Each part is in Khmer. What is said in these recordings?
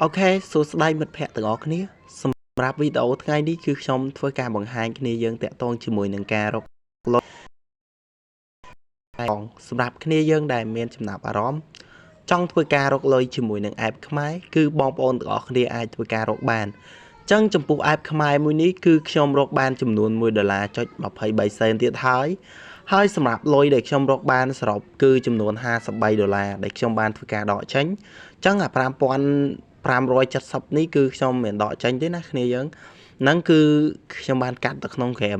អូខេសួស្តីមិត្តភ័ក្តិទាំងអស់គ្នាសម្រាប់វីដេអូថ្ងៃនេះគឺខ្ញុំធ្វើការបង្ហាញគ្នាយើងតាក់ទងជាមួយនឹងការរកលុយសម្រាប់គ្នាយើងដែលមានចំណាប់អារម្មណ៍ចង់ធ្វើការរកលុយជាមួយនឹង app ខ្មែរគឺបងប្អូនទាំងអស់គ្នាអាចធ្វើការរកបានអញ្ចឹងចំពោះ app ខ្មែរមួយនេះគឺខ្ញុំរកបានចំនួន$1.23សេនទៀតហើយសម្រាប់លុយដែលខ្ញុំរកបានសរុបគឺចំនួន$53ដែលខ្ញុំបានធ្វើការដកចេញអញ្ចឹងអា5570នេះគឺខ្ញុំមិនដកចេញទេណាគ្នាយើងហ្នឹងគឺខ្ញុំបានកាត់ទៅក្នុងក្រែម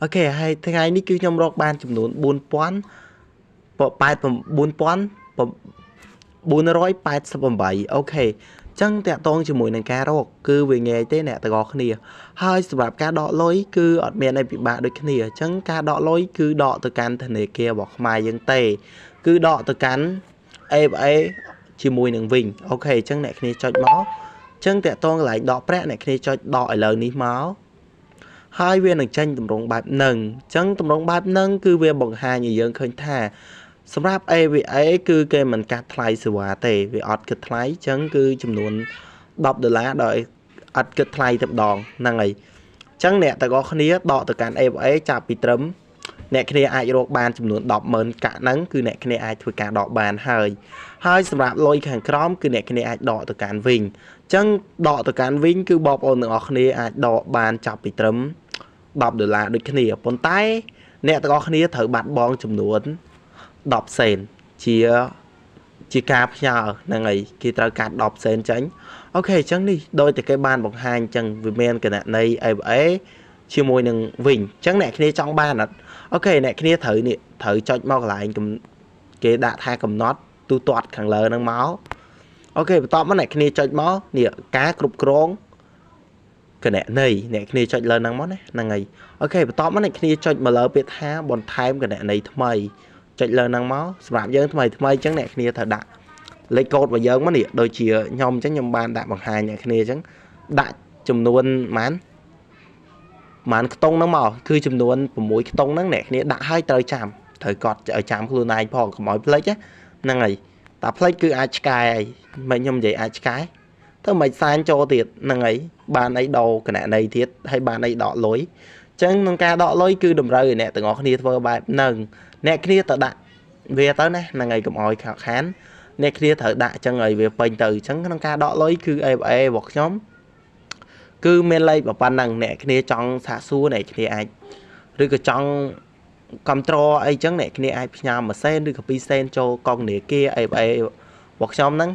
អូខេហើយថ្ងៃនេះគឺខ្ញុំរកបានចំនួន$4488អូខេចឹងតាក់ទងជាមួយនឹងការរកគឺវាងាយទេអ្នកទាំងអស់គ្នាហើយសម្រាប់ការដកលុយគឺអត់មានអីពិបាកដូចគ្នាអញ្ចឹងការដកលុយគឺដកទៅកាន់ធនាគាររបស់ខ្មែរយើងទេគឺដកទៅកាន់ AFA ជាមួយនឹងវិញអូខេអញ្ចឹងអ្នកគ្នាចុចមកអញ្ចឹងតាក់ទងកន្លែងដកប្រាក់អ្នកគ្នាចុចដកឥឡូវនេះមកហើយវានឹងចេញតម្រងបែបហ្នឹងអញ្ចឹងតម្រងបែបហ្នឹងគឺវាបង្ហាញឲ្យយើងឃើញថាសម្រាប់ AVA គឺគេមិនកាត់ថ្លៃសេវាទេវាអត់គិតថ្លៃអញ្ចឹងគឺចំនួន$10ដោយអត់គិតថ្លៃតែម្ដងហ្នឹងហើយអញ្ចឹងអ្នកទាំងអស់គ្នាដកទៅកាន់ AVA ចាប់ពីត្រឹមអ្នកគ្នាអាចរកបានចំនួន100000កាក់ហ្នឹងគឺអ្នកគ្នាអាចធ្វើការដកបានហើយសម្រាប់លុយខាងក្រោមគឺអ្នកគ្នាអាចដកទៅកាន់វិញអញ្ចឹងដកទៅកាន់វិញគឺបងប្អូនទាំងអស់គ្នាអាចដកបានចាប់ពីត្រឹម$10ដូចគ្នាប៉ុន្តែអ្នកទាំងអស់គ្នាត្រូវបាត់បង់ចំនួន10សេនជាការផ្ញើហ្នឹងហើយគេត្រូវកាត់10សេនចេញអូខេអញ្ចឹងនេះដោយតែគេបានបង្ហាញអញ្ចឹងវាមានគណនី AVA ជាមួយនឹងវិញអញ្ចឹងអ្នកគ្នាចង់បានអត់អូខេអ្នកគ្នាត្រូវចុចមកកន្លែងគេដាក់ថាកំណត់ទូទាត់ខាងលើហ្នឹងមកអូខេបន្ទាប់មកអ្នកគ្នាចុចមកនេះការគ្រប់គ្រងគណនីអ្នកគ្នាចុចលើហ្នឹងមកណាហ្នឹងហើយអូខេបន្ទាប់មកអ្នកគ្នាចុចមកលើពាក្យថាបន្ថែមគណនីថ្មីចុចលើហ្នឹងមកសម្រាប់យើងថ្មីអញ្ចឹងអ្នកគ្នាត្រូវដាក់លេខកូដរបស់យើងមកនេះដូចជាខ្ញុំអញ្ចឹងខ្ញុំបានដាក់បង្ហាញអ្នកគ្នាអញ្ចឹងដាក់ចំនួនប៉ុន្មានខ្ទង់ហ្នឹងមកគឺចំនួន6ខ្ទង់ហ្នឹងអ្នកគ្នាដាក់ឲ្យត្រូវចាំត្រូវកត់ឲ្យចាំខ្លួនឯងផងកុំឲ្យភ្លេចហ្នឹងហើយតែភ្លេចគឺអាចឆ្កែហើយមិនខ្ញុំនិយាយអាចឆ្កែទៅមិនសាញចូលទៀតហ្នឹងហើយបានអីដោគណនីទៀតហើយបានអីដកលុយអញ្ចឹងក្នុងការដកលុយគឺតម្រូវឲ្យអ្នកទាំងអស់គ្នាធ្វើបែបហ្នឹងអ្នកគ្នាទៅដាក់វាទៅណាហ្នឹងហើយកុំឲ្យខានអ្នកគ្នាត្រូវដាក់អញ្ចឹងឲ្យវាពេញទៅអញ្ចឹងក្នុងការដកលុយគឺ AFA របស់ខ្ញុំគឺមានលេខប៉ុណ្ណឹងអ្នកគ្នាចង់សាកសួរអ្នកគ្នាអាចឬក៏ចង់គ្រប់គ្រងអីចឹងអ្នកគ្នាអាចផ្ញើ1សេនឬក៏2សេនចូលកងធនាគារ AFA របស់ខ្ញុំហ្នឹង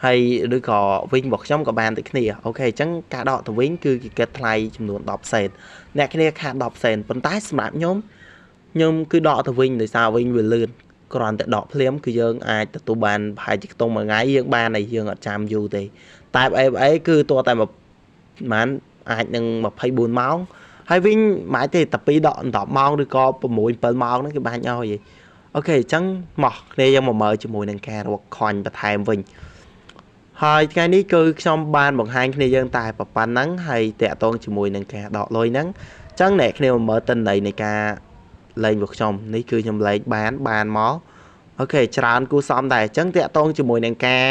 ហើយឬក៏វិញរបស់ខ្ញុំក៏បានដូចគ្នាអូខេអញ្ចឹងការដកទៅវិញគឺគេគិតថ្លៃចំនួន10សេនអ្នកគ្នាខាត10សេនប៉ុន្តែសម្រាប់ខ្ញុំគឺដកទៅវិញដោយសារវិញវាលឿនគ្រាន់តែដកភ្លាមគឺយើងអាចទទួលបានប្រហែលជាខ្ទង់មួយថ្ងៃយើងបានហើយយើងអត់ចាំយូរទេតែ AFA គឺតតែប្រហែលអាចនឹង24ម៉ោងហើយវិញមិនទេតែ2ដក10ម៉ោងឬក៏6 7ម៉ោងហ្នឹងគេបាញ់ឲ្យអូខេអញ្ចឹងមកគ្នាយើងមកមើលជាមួយនឹងការរកខនបន្ថែមវិញហើយថ្ងៃនេះគឺខ្ញុំបានបង្ហាញគ្នាយើងតែប៉ុណ្ណឹងហើយតាក់ទងជាមួយនឹងការដកលុយហ្នឹងអញ្ចឹងអ្នកគ្នាមកមើលទិន្នន័យនៃការលេងរបស់ខ្ញុំនេះគឺខ្ញុំលេងបានមកអូខេច្រើនគូសំដែរអញ្ចឹងតាក់ទងជាមួយនឹងការ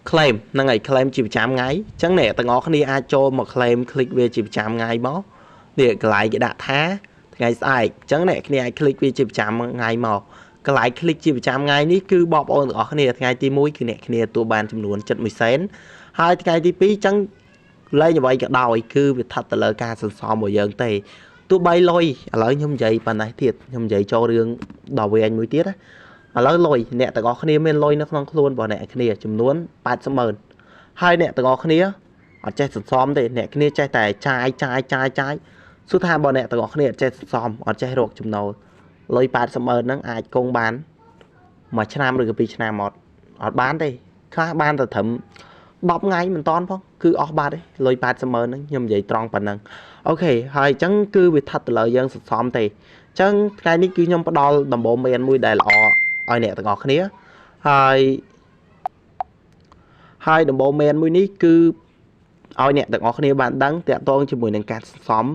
claim ហ្នឹងហើយ claim ជាប្រចាំថ្ងៃអញ្ចឹងអ្នកទាំងអស់គ្នាអាចចូលមក claim คลิกវាជាប្រចាំថ្ងៃមកនេះកន្លែងគេដាក់ថាថ្ងៃស្អែកអញ្ចឹងអ្នកគ្នាអាច click វាជាប្រចាំថ្ងៃមកកន្លែង click ជាប្រចាំថ្ងៃនេះគឺបងប្អូនទាំងអស់គ្នាថ្ងៃទី1គឺអ្នកគ្នាទទួលបានចំនួន71សេនហើយថ្ងៃទី2អញ្ចឹងលេងអ្វីក៏ដោយគឺវាស្ថិតទៅលើការសន្សំរបស់យើងទេទោះបីលុយឥឡូវខ្ញុំនិយាយប៉ុណ្ណេះទៀតខ្ញុំនិយាយចូលរឿងដល់វែងមួយទៀតណាឥឡូវលុយអ្នកទាំងអស់គ្នាមានលុយនៅក្នុងខ្លួនរបស់អ្នកគ្នាចំនួន800000ហើយអ្នកទាំងអស់គ្នាអត់ចេះសន្សំទេអ្នកគ្នាចេះតែចាយសួរថាបើអ្នកទាំងអស់គ្នាអត់ចេះសន្សំអត់ចេះរកចំណូលលុយ800000ហ្នឹងអាចគង់បាន1ឆ្នាំឬក៏2ឆ្នាំអត់បានទេខ្លះបានតែត្រឹម10ថ្ងៃមិនតាន់ផងគឺអស់បាត់ទេលុយ800000ហ្នឹងខ្ញុំនិយាយត្រង់ប៉ុណ្ណឹងអូខេហើយអញ្ចឹងគឺវាស្ថិតទៅលើយើងសន្សំទេអញ្ចឹងថ្ងៃនេះគឺខ្ញុំផ្ដល់ដំបូន្មានមួយដែលល្អឲ្យអ្នកទាំងអស់គ្នាហើយដំបូន្មានមួយនេះគឺឲ្យអ្នកទាំងអស់គ្នាបានដឹងតាក់ទងជាមួយនឹងការសន្សំ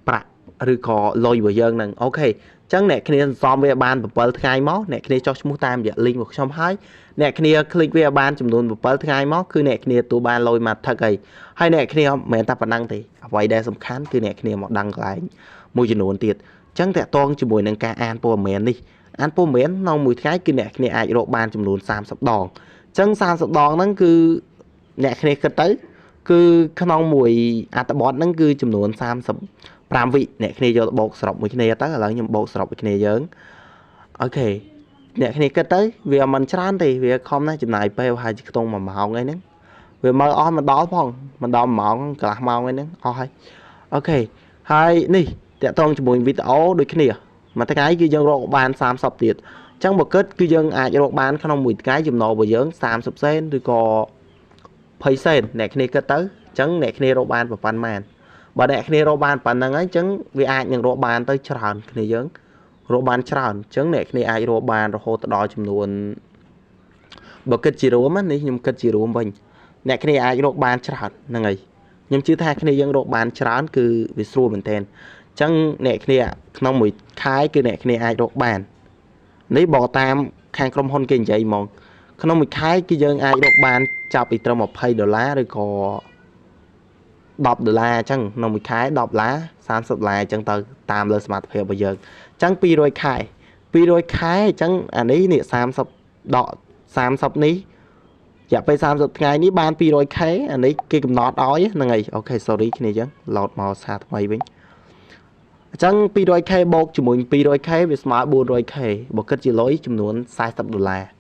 ប្រាក់ ឬក៏លុយរបស់យើងហ្នឹងអូខេចឹងអ្នកគ្នាសំវាបាន7ថ្ងៃមកអ្នកគ្នាចុះឈ្មោះតាមរយៈ link របស់ខ្ញុំហើយអ្នកគ្នា click វាបានចំនួន7ថ្ងៃមកគឺអ្នកគ្នាទូបានលុយមកថឹកហើយអ្នកគ្នាមិនមែនតែប៉ុណ្ណឹងទេអ្វីដែលសំខាន់គឺអ្នកគ្នាមកដឹងកន្លែងមួយចំនួនទៀតចឹងតាក់ទងជាមួយនឹងការអានព័ត៌មាននេះអានព័ត៌មានក្នុងមួយថ្ងៃគឺអ្នកគ្នាអាចរកបានចំនួន30ដងចឹង30ដងហ្នឹងគឺអ្នកគ្នាគិតទៅគឺក្នុងមួយអត្ថបទហ្នឹងគឺចំនួន35វិអ្នកគ្នាយកទៅបូកសរុបមួយគ្នាទៅឥឡូវខ្ញុំបូកសរុបមួយគ្នាយើងអូខេអ្នកគ្នាគិតទៅវាមិនច្រើនទេវាខំណាស់ចំណាយពេលប្រហែលជាខ្ទង់1ម៉ោងអីហ្នឹងវាមើលអស់មិនដល់ផងមិនដល់1ម៉ោងកន្លះម៉ោងអីហ្នឹងអស់ហើយអូខេហើយនេះតាក់ទងជាមួយវីដេអូដូចគ្នាមួយថ្ងៃគឺយើងរកបាន30ទៀតអញ្ចឹងបើគិតគឺយើងអាចរកបានក្នុងមួយថ្ងៃចំណូលរបស់យើង30សេនឬក៏20សេនអ្នកគ្នាគិតទៅអញ្ចឹងអ្នកគ្នារកបានប្រហែលម៉ានបើអ្នកគ្នារកបានប៉ុណ្្នឹងហើយអញ្ចឹងវាអាចនឹងរកបានទៅច្រើនគ្នាយើងរកបានច្រើនអញ្ចឹងអ្នកគ្នាអាចរកបានរហូតដល់ចំនួនបើគិតជារួមនេះខ្ញុំគិតជារួមវិញអ្នកគ្នាអាចរកបានច្រើនហ្នឹងហើយខ្ញុំជឿថាគ្នាយើងរកបានច្រើនគឺវាស្រួលមែនទែនអញ្ចឹងអ្នកគ្នាក្នុងមួយខែគឺអ្នកគ្នាអាចរកបាននេះបើតាមខាងក្រុមហ៊ុនគេនិយាយហ្មងក្នុងមួយខែគឺយើងអាចរកបានចាប់ពីត្រឹម$20ឬក៏$10អញ្ចឹងក្នុងមួយខែ$10 $30អញ្ចឹងទៅតាមលើសមត្ថភាពរបស់យើងអញ្ចឹង200ខែ200ខែអញ្ចឹងអានេះ30ដក30នេះរយៈពេល30ថ្ងៃនេះបាន200ខែអានេះគេកំណត់ឲ្យហ្នឹងហើយអូខេ sorry គ្នាអញ្ចឹង load មកសារថ្មីវិញអញ្ចឹង 200k បូកជាមួយ 200k វាស្មើ 400k បើគិតជាលុយចំនួន$40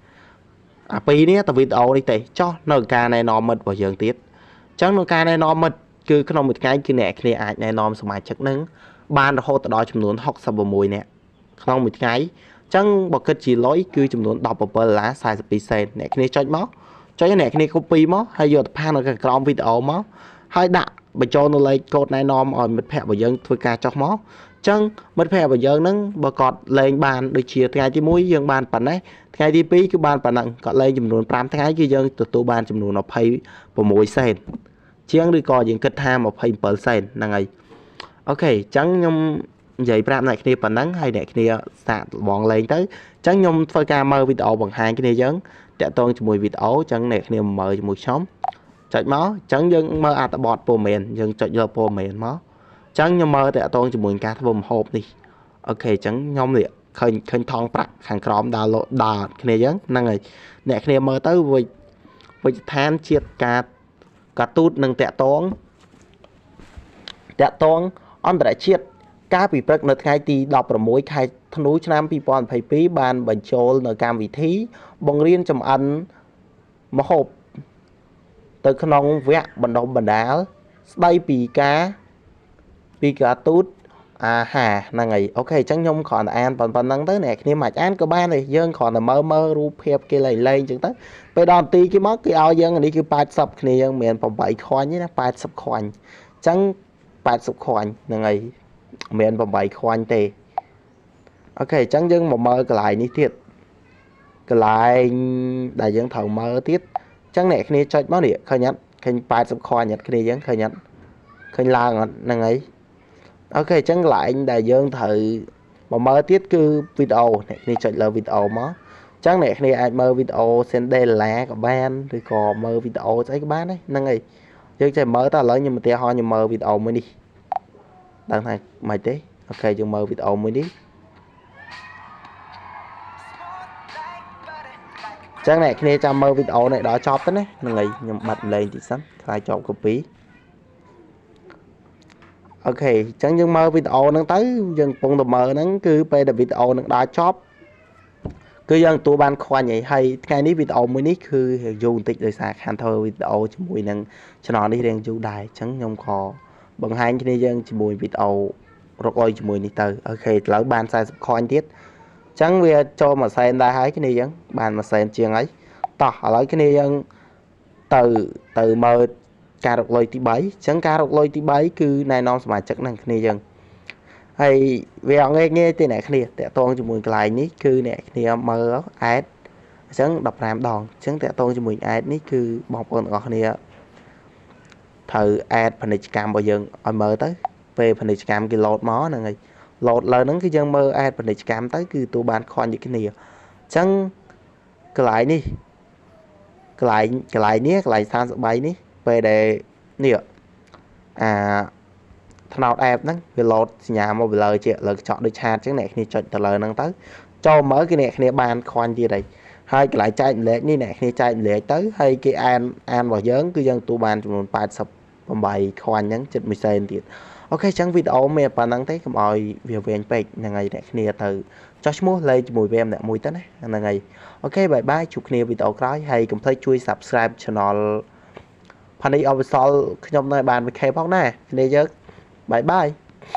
អាពីរនេះតែវីដេអូនេះទេចុះនៅការណែនាំមិត្តរបស់យើងទៀតអញ្ចឹងនៅការណែនាំមិត្តគឺក្នុងមួយថ្ងៃគឺអ្នកគ្នាអាចណែនាំសមាជិកនឹងបានរហូតដល់ចំនួន66នាក់ក្នុងមួយថ្ងៃអញ្ចឹងបើគិតជាលុយគឺចំនួន$17 42សេនអ្នកគ្នាចុចមកចុចអ្នកគ្នា copy មកហើយយកទៅផាសនៅក្រោមវីដេអូមកហើយដាក់បញ្ចូលនៅលេខកូដណែនាំឲ្យមិត្តភ័ក្តិរបស់យើងធ្វើការចុះមកអញ្ចឹងមិត្តភ័ក្តិរបស់យើងហ្នឹងបើគាត់លេងបានដូចជាថ្ងៃទី1យើងបានប៉ុណ្ណេះថ្ងៃទី2គឺបានប៉ុណ្ណឹងគាត់លេងចំនួន5ថ្ងៃគឺយើងទទួលបានចំនួន26សេនជាងឬក៏យើងគិតថា27សេនហ្នឹងហើយអូខេអញ្ចឹងខ្ញុំនិយាយប្រាប់អ្នកគ្នាប៉ុណ្ណឹងហើយអ្នកគ្នាសាកល្បងលេងទៅអញ្ចឹងខ្ញុំធ្វើការមើលវីដេអូបង្ហាញគ្នាយើងតាក់ទងជាមួយវីដេអូអញ្ចឹងអ្នកគ្នាមើលជាមួយខ្ញុំចុចមកអញ្ចឹងយើងមើលអត្ថបទព័ត៌មានយើងចុចយកព័ត៌មានមកអញ្ចឹងខ្ញុំមើលតាក់ទងជាមួយការធ្វើម្ហូបនេះអូខេអញ្ចឹងខ្ញុំនេះឃើញថងប្រាក់ខាងក្រោមដល់គ្នាយើងហ្នឹងហើយអ្នកគ្នាមើលទៅវិជ្ជឋានជាតិការទូតនឹងតាក់ទងអន្តរជាតិកាលពីព្រឹកនៅថ្ងៃទី16ខែធ្នូឆ្នាំ2022បានបញ្ចូលនៅកម្មវិធីបង្រៀនចម្អិនម្ហូបទៅក្នុងវគ្គបណ្ដុះបណ្ដាលស្ដីពីការទូតអាហារហ្នឹងហើយអូខេអញ្ចឹងខ្ញុំគ្រាន់តែអានប៉ុណ្ណឹងទៅអ្នកគ្នាមិនអានក៏បានដែរយើងគ្រាន់តែមើលរូបភាពគេលេងអញ្ចឹងទៅពេលដល់នាទីគេមកគេឲ្យយើងនេះគឺ80គ្នាយើងមិនមែន8ខ្វាញ់ទេណា80ខ្វាញ់អញ្ចឹង80ខ្វាញ់ហ្នឹងហើយមិនមែន8ខ្វាញ់ទេអូខេអញ្ចឹងយើងមកមើលកន្លែងនេះទៀតកន្លែងដែលយើងត្រូវមើលទៀតអញ្ចឹងអ្នកគ្នាចុចមកនេះឃើញអត់ឃើញ80ខ្វាញ់អត់គ្នាយើងឃើញអត់ឃើញឡើងអត់ហ្នឹងហើយអូខេអញ្ចឹងកន្លែងដែលយើងត្រូវមកមើលទៀតគឺវីដេអូអ្នកគ្នាចុចលើវីដេអូមកអញ្ចឹងអ្នកគ្នាអាចមើលវីដេអូ Cinderella ក៏បានឬក៏មើលវីដេអូស្អីក៏បានដែរហ្នឹងហើយយើងចេះមើលតើឥឡូវខ្ញុំឧទាហរណ៍ខ្ញុំមើលវីដេអូមួយនេះដឹងថាមិនទេអូខេយើងមើលវីដេអូមួយនេះចឹងអ្នកគ្នាចាំមើលវីដេអូនេះដល់ចប់ទៅណាហ្នឹងហើយខ្ញុំបិទលេងតិចសិនខ្លាចជាប់ copy អូខេអញ្ចឹងយើងមើលវីដេអូហ្នឹងទៅយើងកំពុងតែមើលហ្នឹងគឺពេលដែលវីដេអូហ្នឹងដល់ចប់គឺយើងទទួលបានខ្វាញ់ហើយថ្ងៃនេះវីដេអូមួយនេះគឺរៀងយូរបន្តិចដោយសារខានធ្វើវីដេអូជាមួយនឹង channel នេះរៀងយូរដែរអញ្ចឹងខ្ញុំក៏បង្ហាញគ្នាយើងជាមួយវីដេអូរកលុយជាមួយនេះទៅអូខេឥឡូវបាន40ខ្វាញ់ទៀតអញ្ចឹងវាចូលមួយសែនដែរហើយគ្នាយើងបានមួយសែនជាងហើយតោះឥឡូវគ្នាយើងទៅមើលការរកលុយទី3អញ្ចឹងការរកលុយទី3គឺណែនាំសមាជិកនឹងគ្នាយើងហើយវាអត់ងាយទេអ្នកគ្នាតាក់ទងជាមួយកន្លែងនេះគឺអ្នកគ្នាមើល add អញ្ចឹង15ដងអញ្ចឹងតាក់ទងជាមួយ add នេះគឺបងប្អូនទាំងអស់គ្នាត្រូវ add ពាណិជ្ជកម្មរបស់យើងឲ្យមើលទៅ về phần này cam cái lột mó này lột lời nó cái dân mơ ai phần này cam tới cứ tụ bàn khoan những cái này chẳng cái lại đi cái lại nhé cái lại sang bay ní về để nè thằng nào đẹp đó về lột nhà một lời chị lời chọn được chat chứ này khi chọn từ lời năng tới cho mở cái này khi bàn khoan gì đây hai cái lại chạy lệ như này khi chạy lệ tới hay cái an vào dớn cứ dân tụ bàn một bài sập bài khoan nhắn chật 10 sen tiền ok chẳng video mẹ bạn năng thấy mọi việc về anh bạch là ngày này khi từ cho mua lấy mùi em lại mùi tết này là ngày ok bye bye chụp kia video cái hay cũng thấy chui subscribe channel Pani Oversol ខ្ញុំនៅបាន VK ផងដែរគ្នាយើង bye bye